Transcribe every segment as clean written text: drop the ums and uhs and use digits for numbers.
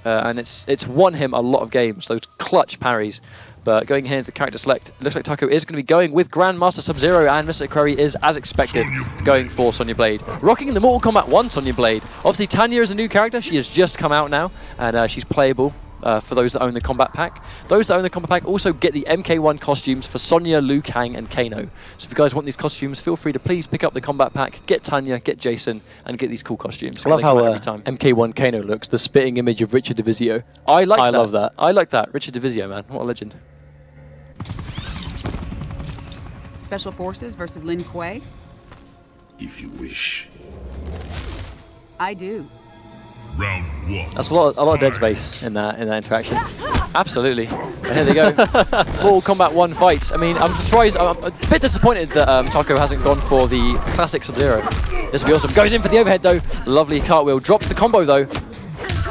and it's won him a lot of games, those clutch parries. But going here into the character select, it looks like Taco is going to be going with Grandmaster Sub-Zero, and MrAquary is, as expected, going for Sonya Blade. Rocking the Mortal Kombat 1 Sonya Blade. Obviously, Tanya is a new character. She has just come out now, and she's playable for those that own the Combat Pack. Those that own the Combat Pack also get the MK1 costumes for Sonya, Liu Kang, and Kano. So if you guys want these costumes, feel free to please pick up the Combat Pack, get Tanya, get Jason, and get these cool costumes. I love how MK1 Kano looks, the spitting image of Richard Divisio. I love that. I like that. Richard Divisio, man. What a legend. Special Forces versus Lin Kuei. If you wish. I do. Round 1. That's a lot of dead space in that interaction. Absolutely. And here they go. Mortal Kombat 1 fights. I mean, I'm surprised. I'm a bit disappointed that Taco hasn't gone for the classic Sub-Zero. This would be awesome. Goes in for the overhead though. Lovely cartwheel. Drops the combo though.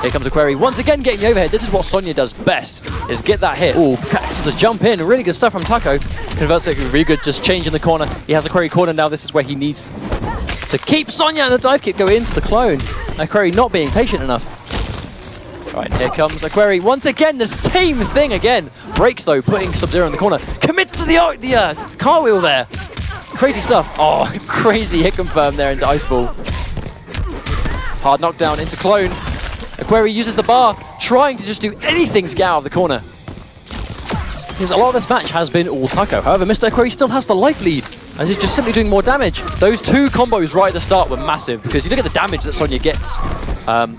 Here comes MrAquary. Once again getting the overhead. This is what Sonya does best, is get that hit. Ooh, catches the jump in. Really good stuff from Taco. Converts it really good, just change in the corner. He has MrAquary cornered now. This is where he needs to keep Sonya, and the dive kick go into the clone. MrAquary not being patient enough. Right, here comes MrAquary. Once again, the same thing again. Breaks though, putting Sub-Zero in the corner. Commits to the cartwheel there. Crazy stuff. Oh, crazy hit confirm there into Ice Ball. Hard knockdown into clone. MrAquary uses the bar, trying to just do anything to get out of the corner. Because a lot of this match has been all Taco. However, MrAquary still has the life lead, as he's just simply doing more damage. Those two combos right at the start were massive, because you look at the damage that Sonya gets.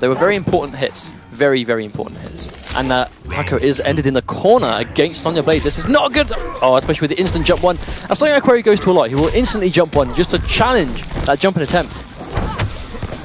They were very important hits. Very, very important hits. And Taco is ended in the corner against Sonya Blade. This is not good. Oh, especially with the instant jump one. As MrAquary goes to a lot, he will instantly jump one just to challenge that jumping attempt.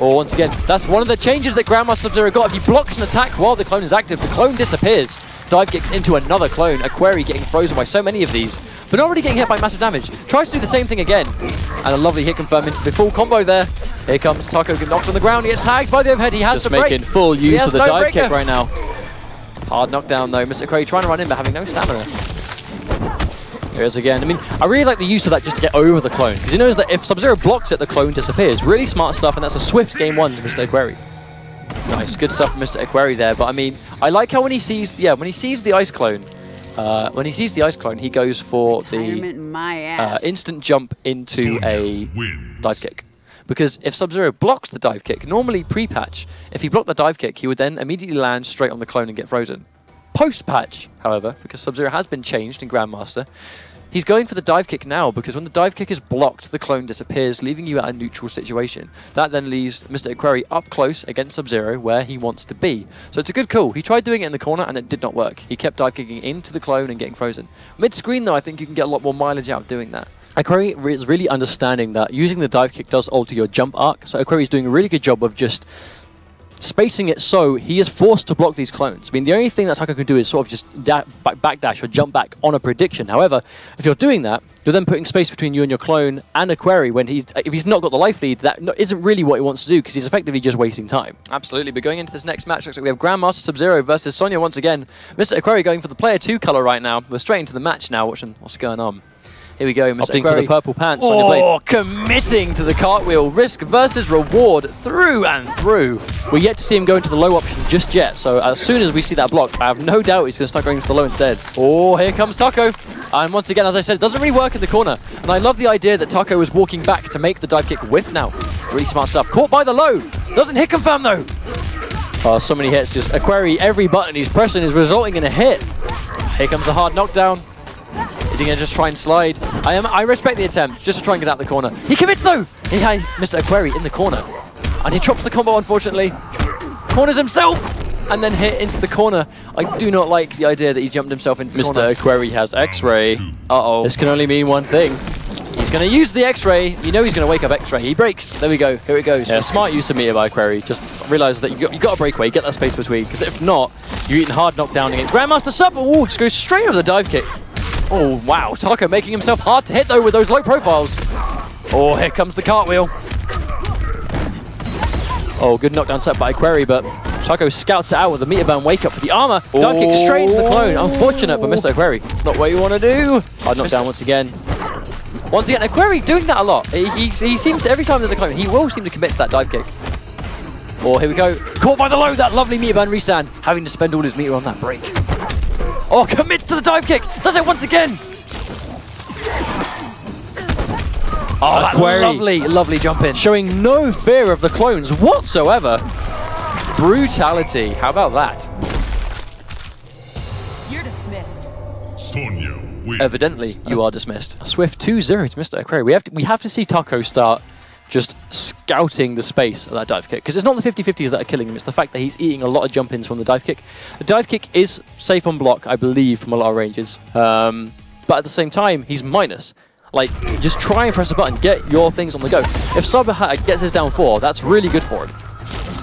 Or once again, that's one of the changes that Grandmaster Sub-Zero got. If he blocks an attack while the clone is active, the clone disappears. Dive kicks into another clone. MrAquary getting frozen by so many of these, but not really getting hit by massive damage. Tries to do the same thing again. And a lovely hit confirm into the full combo there. Here comes Taco, get knocked on the ground. He gets tagged by the overhead. He has to break. Making full use of the dive kick right now. Hard knockdown though. MrAquary trying to run in, but having no stamina. Here it is again. I mean, I really like the use of that just to get over the clone, because he knows that if Sub-Zero blocks it, the clone disappears. Really smart stuff, and that's a swift game one to MrAquary. Nice, good stuff from MrAquary there. But I mean, I like how when he sees the ice clone, he goes for the instant jump into a dive kick. Because if Sub-Zero blocks the dive kick, normally pre-patch, if he blocked the dive kick, he would then immediately land straight on the clone and get frozen. Post-patch, however, because Sub-Zero has been changed in Grandmaster, he's going for the dive kick now, because when the dive kick is blocked, the clone disappears, leaving you at a neutral situation. That then leaves MrAquary up close against Sub-Zero, where he wants to be. So it's a good call. He tried doing it in the corner, and it did not work. He kept dive kicking into the clone and getting frozen. Mid-screen, though, I think you can get a lot more mileage out of doing that. MrAquary is really understanding that using the dive kick does alter your jump arc, so MrAquary is doing a really good job of just spacing it so he is forced to block these clones. I mean, the only thing that Taco can do is sort of just backdash or jump back on a prediction. However, if you're doing that, you're then putting space between you and your clone and MrAquary when if he's not got the life lead, that isn't really what he wants to do, because he's effectively just wasting time. Absolutely, but going into this next match, looks like we have Grandmaster Sub-Zero versus Sonya once again. MrAquary going for the player 2 color right now. We're straight into the match now, watching what's going on. Here we go, MrAquary for the purple pants on your your blade. Oh, committing to the cartwheel. Risk versus reward through and through. We're yet to see him go into the low option just yet, so as soon as we see that block, I have no doubt he's going to start going into the low instead. Oh, here comes Taco. And once again, as I said, it doesn't really work in the corner. And I love the idea that Taco was walking back to make the dive kick whiff now. Really smart stuff. Caught by the low. Doesn't hit confirm though. Oh, so many hits. Just MrAquary, every button he's pressing is resulting in a hit. Here comes the hard knockdown. Is he going to just try and slide? I respect the attempt, just to try and get out the corner. He commits though! He had MrAquary in the corner. And he drops the combo, unfortunately. Corners himself! And then hit into the corner. I do not like the idea that he jumped himself into the corner. MrAquary has X-Ray. Uh-oh. This can only mean one thing. He's going to use the X-Ray. You know he's going to wake up X-Ray. He breaks. There we go. Here it goes. Yeah, smart use of meter by MrAquary. Just realize that you got to break away, get that space between. Because if not, you're eating hard knockdown against Grandmaster Sub. Oh, just goes straight over the dive kick. Oh, wow. Taco making himself hard to hit, though, with those low profiles. Oh, here comes the cartwheel. Oh, good knockdown set by MrAquary, but Taco scouts it out with the meter burn wake up for the armor. Dive kick straight into the clone. Unfortunate, but MrAquary. It's not what you want to do. Hard knockdown once again. Once again, MrAquary doing that a lot. He seems to, every time there's a clone, he will seem to commit to that dive kick. Oh, here we go. Caught by the low, that lovely meter burn restand. Having to spend all his meter on that break. Oh, commits to the dive kick. Does it once again. Oh, that lovely, lovely jump in. Showing no fear of the clones whatsoever. Brutality. How about that? You're dismissed. Sonya wins. Evidently, you are dismissed. Swift 2-0 to MrAquary. We have to see Taco start just scouting the space of that dive kick, because it's not the 50-50s that are killing him, it's the fact that he's eating a lot of jump-ins from the dive kick. The dive kick is safe on block, I believe, from a lot of ranges, but at the same time, he's minus. Like, just try and press a button, get your things on the go. If Sabahat gets his down 4, that's really good for him,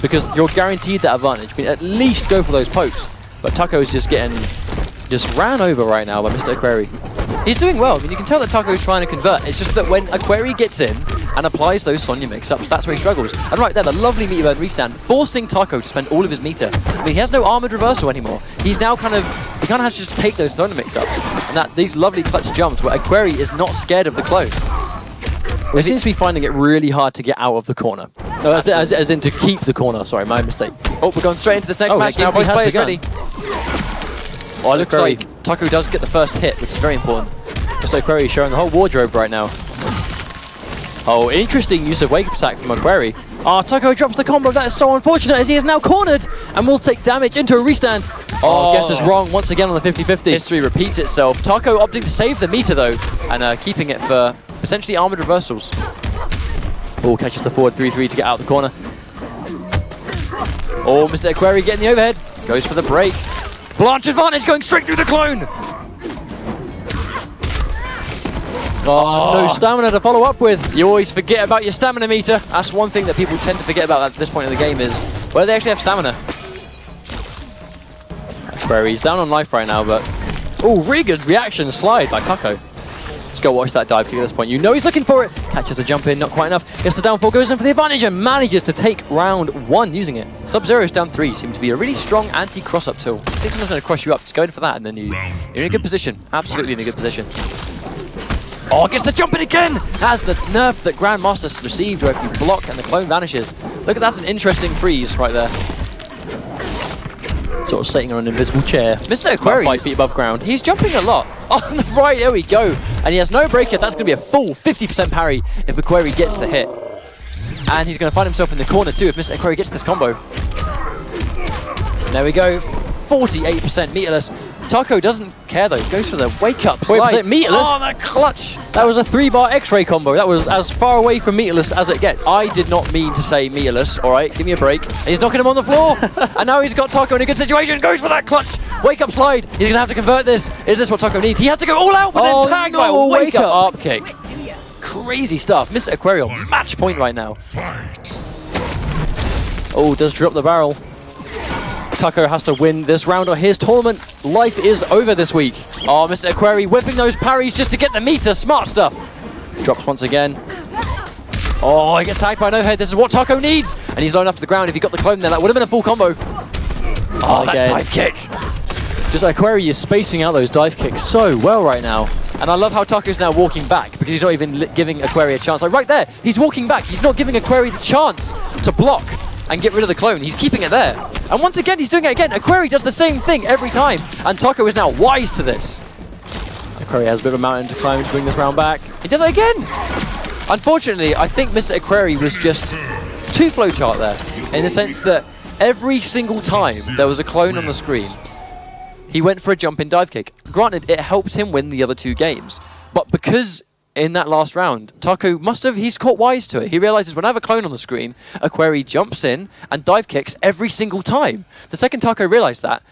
because you're guaranteed that advantage. I mean, at least go for those pokes, but Taco is just getting ran over right now by MrAquary. He's doing well. I mean, you can tell that Taco's trying to convert. It's just that when Aquary gets in and applies those Sonya mix-ups, that's where he struggles. And right there, the lovely meter burn restand, forcing Taco to spend all of his meter. I mean, he has no armored reversal anymore. He's now he kind of has to just take those Sonya mix-ups. And that these lovely clutch jumps where Aquary is not scared of the clone. He seems to be finding it really hard to get out of the corner. No, as in to keep the corner. Sorry, my mistake. Oh, we're going straight into this next match now. Both players ready. Oh, it looks like Taco does get the first hit, which is very important. MrAquary showing the whole wardrobe right now. Oh, interesting use of wake-up attack from Aquary. Ah, Taco drops the combo. That is so unfortunate, as he is now cornered and will take damage into a restand. Oh, guess is wrong once again on the 50-50. History repeats itself. Taco opting to save the meter though, and keeping it for potentially armored reversals. Oh, catches the forward 3-3 to get out of the corner. Oh, MrAquary getting the overhead. Goes for the break. Blanche advantage going straight through the clone. Oh, no stamina to follow up with. You always forget about your stamina meter. That's one thing that people tend to forget about at this point in the game is whether they actually have stamina. Aquary's down on life right now, but... Oh, really good reaction slide by Taco. Let's go watch that dive kick at this point. You know he's looking for it. Catches the jump in, not quite enough. Gets the downfall, goes in for the advantage and manages to take round 1 using it. Sub-Zero's down 3 seem to be a really strong anti-cross-up tool. I think someone's going to cross you up. Just go in for that and then you're in a good position. Absolutely in a good position. Oh, gets the jump in again! Has the nerf that Grandmaster received where if you block and the clone vanishes. Look at that's an interesting freeze right there. Sort of sitting on an invisible chair. MrAquary, 5 feet above ground. He's jumping a lot. On the right, there we go. And he has no breaker. That's going to be a full 50% parry if Aquary gets the hit. And he's going to find himself in the corner too if MrAquary gets this combo. There we go. 48% meterless. Taco doesn't care though. Goes for the wake-up slide. Wait, was it meterless? Oh, that clutch. That was a 3-bar X-ray combo. That was as far away from meterless as it gets. I did not mean to say meterless. All right, give me a break. And he's knocking him on the floor. And now he's got Taco in a good situation. Goes for that clutch. Wake-up slide. He's going to have to convert this. Is this what Taco needs? He has to go all out, but then tagged by a wake-up up kick. Crazy stuff. MrAquary on match point right now. Oh, does drop the barrel. Taco has to win this round or his tournament life is over this week. Oh, MrAquary whipping those parries just to get the meter. Smart stuff. Drops once again. Oh, he gets tagged by an overhead. This is what Taco needs. And he's low enough to the ground. If he got the clone there, that would have been a full combo. Oh, that dive kick. Just Aquary is spacing out those dive kicks so well right now. And I love how Taco's now walking back because he's not even giving Aquary a chance. Like right there, he's walking back. He's not giving Aquary the chance to block and get rid of the clone. He's keeping it there. And once again, he's doing it again. Aquary does the same thing every time. And Taco is now wise to this. Aquary has a bit of a mountain to climb to bring this round back. He does it again. Unfortunately, I think MrAquary was just too flowchart there in the sense that every single time there was a clone on the screen, he went for a jump-in dive kick. Granted, it helped him win the other 2 games. But because in that last round, Taco he's caught wise to it. He realizes when I have a clone on the screen, Aquary jumps in and dive kicks every single time. The second Taco realized that,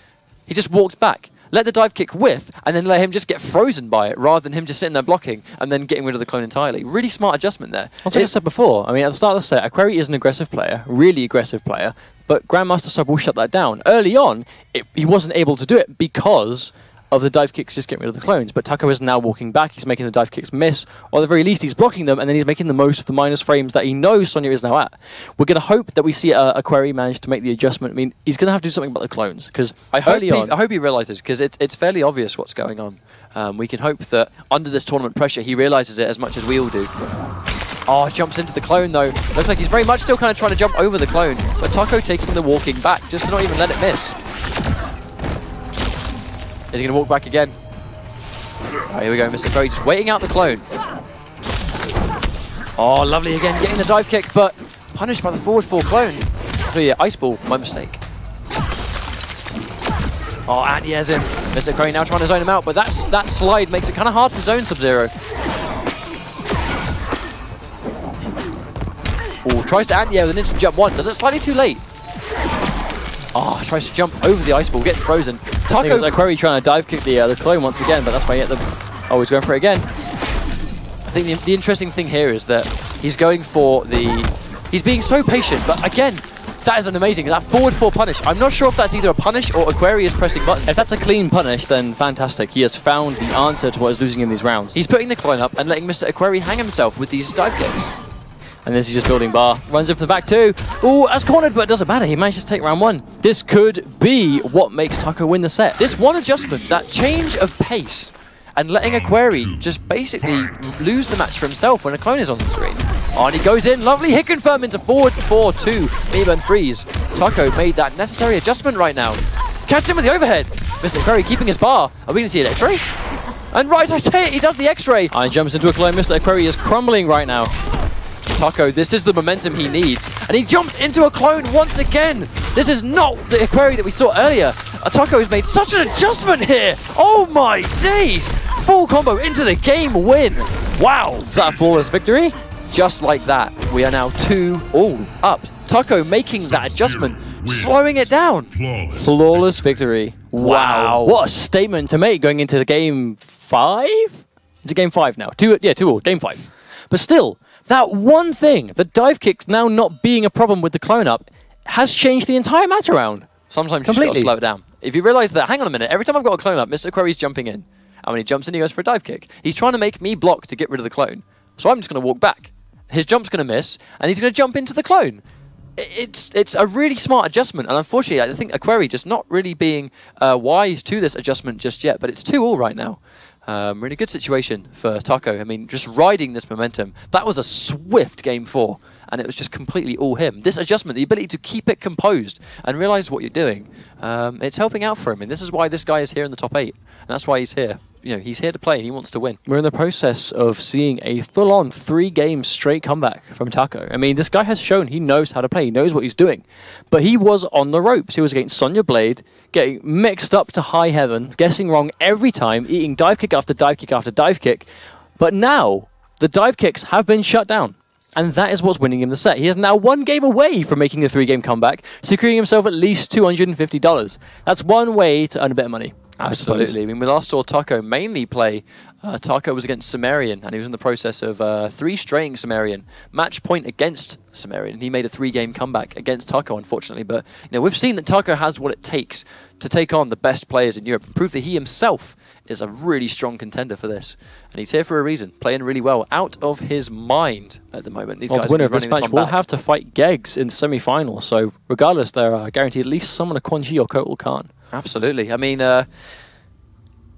he just walked back, let the dive kick whiff, and then let him just get frozen by it, rather than him just sitting there blocking and then getting rid of the clone entirely. Really smart adjustment there. Like I said before, I mean, at the start of the set, Aquary is an aggressive player, really aggressive player, but Grandmaster Sub will shut that down. Early on, he wasn't able to do it because of the dive kicks just getting rid of the clones, but Taco is now walking back, he's making the dive kicks miss, or at the very least he's blocking them, and then he's making the most of the minus frames that he knows Sonya is now at. We're going to hope that we see Aquary manage to make the adjustment. I mean, he's going to have to do something about the clones, because I hope he realizes, because it's fairly obvious what's going on. We can hope that under this tournament pressure he realizes it as much as we all do. Oh, jumps into the clone though. Looks like he's very much still kind of trying to jump over the clone, but Taco taking the walking back just to not even let it miss. Is he going to walk back again? Oh, here we go, MrAquary just waiting out the clone. Oh, lovely again, getting the dive kick, but punished by the forward 4 clone. So yeah, ice ball, my mistake. Oh, and he has him. MrAquary now trying to zone him out, but that slide makes it kind of hard to zone Sub-Zero. Oh, tries to anti-air with an instant jump 1. Does it slightly too late? Oh, tries to jump over the ice ball, getting frozen. Taco. MrAquary trying to dive kick the clone once again, but that's why he hit the. Oh, he's going for it again. I think the interesting thing here is that he's going for the. He's being so patient, but again, that is an amazing. That forward 4 punish. I'm not sure if that's either a punish or Aquary is pressing buttons. If that's a clean punish, then fantastic. He has found the answer to what is losing in these rounds. He's putting the clone up and letting MrAquary hang himself with these dive kicks. And this is just building bar. Runs in for the back 2. Oh, that's cornered, but it doesn't matter. He managed to take round 1. This could be what makes Taco win the set. This one adjustment, that change of pace, and letting Aquary just basically lose the match for himself when a clone is on the screen. Oh, and he goes in. Lovely hit confirm into forward 4-2. Meeburn freeze. Taco made that necessary adjustment right now. Catch him with the overhead. MrAquary keeping his bar. Are we going to see an X-ray? And right, I say it, he does the X-ray. And jumps into a clone. MrAquary is crumbling right now. Taco, this is the momentum he needs. And he jumps into a clone once again. This is not the Aquary that we saw earlier. Taco has made such an adjustment here. Oh my days. Full combo into the game win. Wow. Is that a flawless victory? Just like that, we are now 2-all up. Taco making that adjustment, slowing it down. Flawless victory. Wow. What a statement to make going into the game 5? It's a game 5 now. 2-all, game 5. But still, that one thing, the dive kicks now not being a problem with the clone up, has changed the entire match around. Sometimes you just got to slow it down. If you realize that, hang on a minute, every time I've got a clone up, MrAquary's jumping in. And when he jumps in, he goes for a dive kick. He's trying to make me block to get rid of the clone. So I'm just going to walk back. His jump's going to miss, and he's going to jump into the clone. It's a really smart adjustment, and unfortunately, I think Aquary just not really being wise to this adjustment just yet, but it's 2-all right now. Really good situation for Taco. I mean, just riding this momentum. That was a swift game 4, and it was just completely all him. This adjustment, the ability to keep it composed and realize what you're doing, it's helping out for him, and this is why this guy is here in the top 8, and that's why he's here. You know, he's here to play and he wants to win. We're in the process of seeing a full-on 3-game straight comeback from Taco. I mean, this guy has shown he knows how to play. He knows what he's doing. But he was on the ropes. He was against Sonya Blade, getting mixed up to high heaven, guessing wrong every time, eating dive kick after dive kick after dive kick. But now, the dive kicks have been shut down. And that is what's winning him the set. He is now 1 game away from making a 3-game comeback, securing himself at least $250. That's one way to earn a bit of money. Absolutely. I mean, we last saw Taco mainly play. Taco was against Sumerian, and he was in the process of 3-straying Sumerian. Match point against Sumerian. He made a 3-game comeback against Taco, unfortunately. But you know, we've seen that Taco has what it takes to take on the best players in Europe and prove that he himself is a really strong contender for this. And he's here for a reason, playing really well, out of his mind at the moment. These guys the winner of this match will have to fight Geggs in the semi-finals. So regardless, they're guaranteed at least someone a Quan Chi or Kotal Khan. Absolutely. I mean,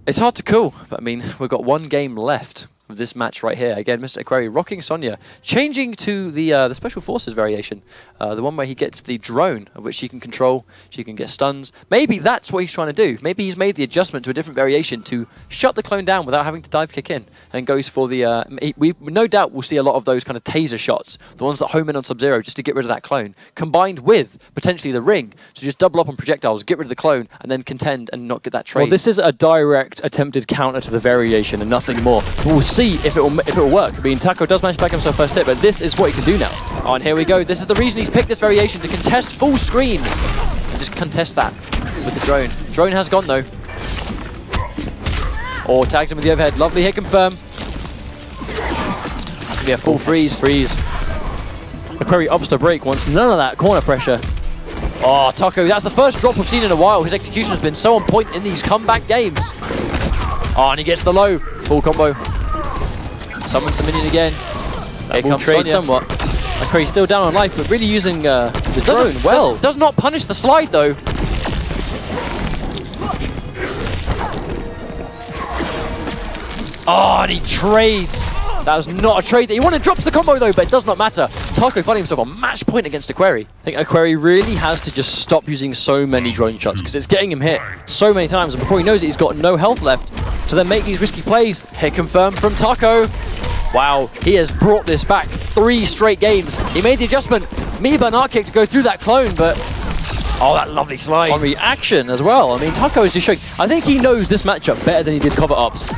it's hard to call, but I mean, we've got 1 game left of this match right here. Again, MrAquary rocking Sonya, changing to the Special Forces variation, the one where he gets the drone, of which she can control, she can get stuns. Maybe that's what he's trying to do. Maybe he's made the adjustment to a different variation to shut the clone down without having to dive kick in, and goes for the... we no doubt will see a lot of those kind of taser shots, the ones that home in on Sub-Zero just to get rid of that clone, combined with potentially the ring, so just double up on projectiles, get rid of the clone, and then contend and not get that trade. Well, this is a direct attempted counter to the variation and nothing more. We'll see if it will work. I mean, Taco does manage to back himself first hit, but this is what he can do now. Oh, and here we go. This is the reason he's picked this variation, to contest full screen. And just contest that with the drone. Drone has gone, though. Oh, tags him with the overhead. Lovely hit confirm. Has to be a full freeze. McQuarrie opts to break, wants none of that corner pressure. Oh, Taco, that's the first drop we've seen in a while. His execution has been so on point in these comeback games. Oh, and he gets the low. Full combo. Summons the minion again. Here comes trade somewhat. McQuarrie's still down on life, but really using the drone well. Does not punish the slide, though. Oh, and he trades That was not a trade that he wanted. Drops the combo though, but it does not matter. Taco finding himself a match point against MrAquary. I think MrAquary really has to just stop using so many drone shots because it's getting him hit so many times, and before he knows it, he's got no health left to then make these risky plays. Hit confirmed from Taco. Wow, he has brought this back 3 straight games. He made the adjustment. Miba and art kick to go through that clone, but oh, that lovely slide. On reaction as well. I mean, Taco is just showing. I think he knows this matchup better than he did cover ups.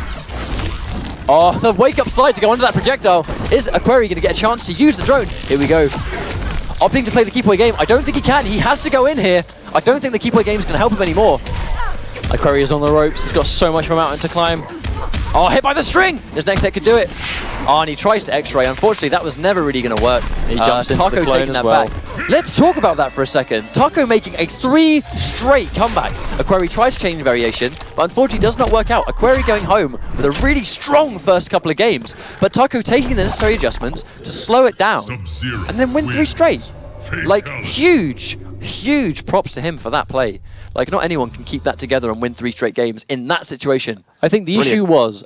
Oh, the wake-up slide to go under that projectile. Is MrAquary going to get a chance to use the drone? Here we go. Opting to play the keep away game. I don't think he can. He has to go in here. I don't think the keep away game is going to help him anymore. MrAquary is on the ropes. He's got so much of a mountain to climb. Oh, hit by the string. His next hit could do it. Oh, and he tries to X-ray. Unfortunately, that was never really going to work. He jumps into Taco the clone taking that as well. back. Let's talk about that for a second. Taco making a 3 straight comeback. MrAquary tries to change variation, but unfortunately does not work out. MrAquary going home with a really strong first couple of games, but Taco taking the necessary adjustments to slow it down and then win 3 straight. Like, huge props to him for that play. Like, not anyone can keep that together and win 3 straight games in that situation. I think the issue was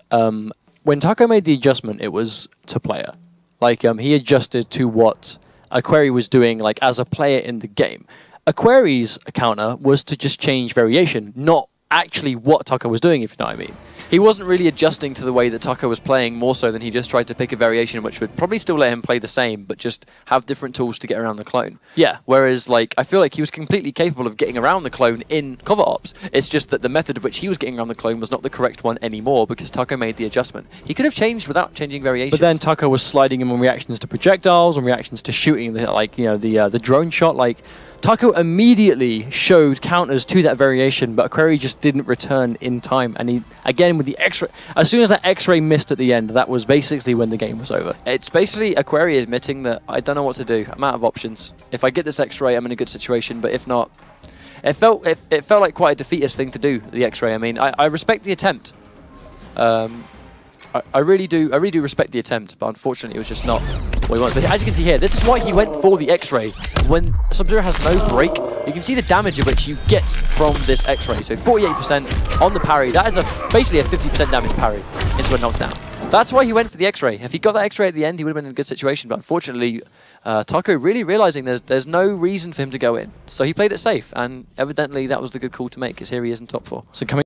when Taco made the adjustment, it was to player. Like, he adjusted to what MrAquary was doing, like, as a player in the game. MrAquary's counter was to just change variation, not actually what Taco was doing, if you know what I mean. He wasn't really adjusting to the way that Taco was playing, more so than he just tried to pick a variation which would probably still let him play the same, but just have different tools to get around the clone. Yeah. Whereas, like, I feel like he was completely capable of getting around the clone in cover ops. It's just that the method of which he was getting around the clone was not the correct one anymore because Taco made the adjustment. He could have changed without changing variations. But then Taco was sliding him on reactions to projectiles, on reactions to shooting, like, you know, the drone shot. Like, Taco immediately showed counters to that variation, but MrAquary just didn't return in time. And he, again, with the X-ray, as soon as that X-ray missed at the end, that was basically when the game was over. It's basically MrAquary admitting that I don't know what to do. I'm out of options. If I get this X-ray, I'm in a good situation, but if not, it felt like quite a defeatist thing to do, the X-ray. I mean, I respect the attempt. I really do respect the attempt, but unfortunately it was just not what he wanted. But as you can see here, this is why he went for the X-ray. When Sub-Zero has no break, you can see the damage of which you get from this X-ray. So 48% on the parry. That is basically a 50% damage parry into a knockdown. That's why he went for the X-ray. If he got that X-ray at the end, he would have been in a good situation. But unfortunately, Taco really realizing there's no reason for him to go in. So he played it safe, and evidently that was the good call to make, because here he is in top 4. So coming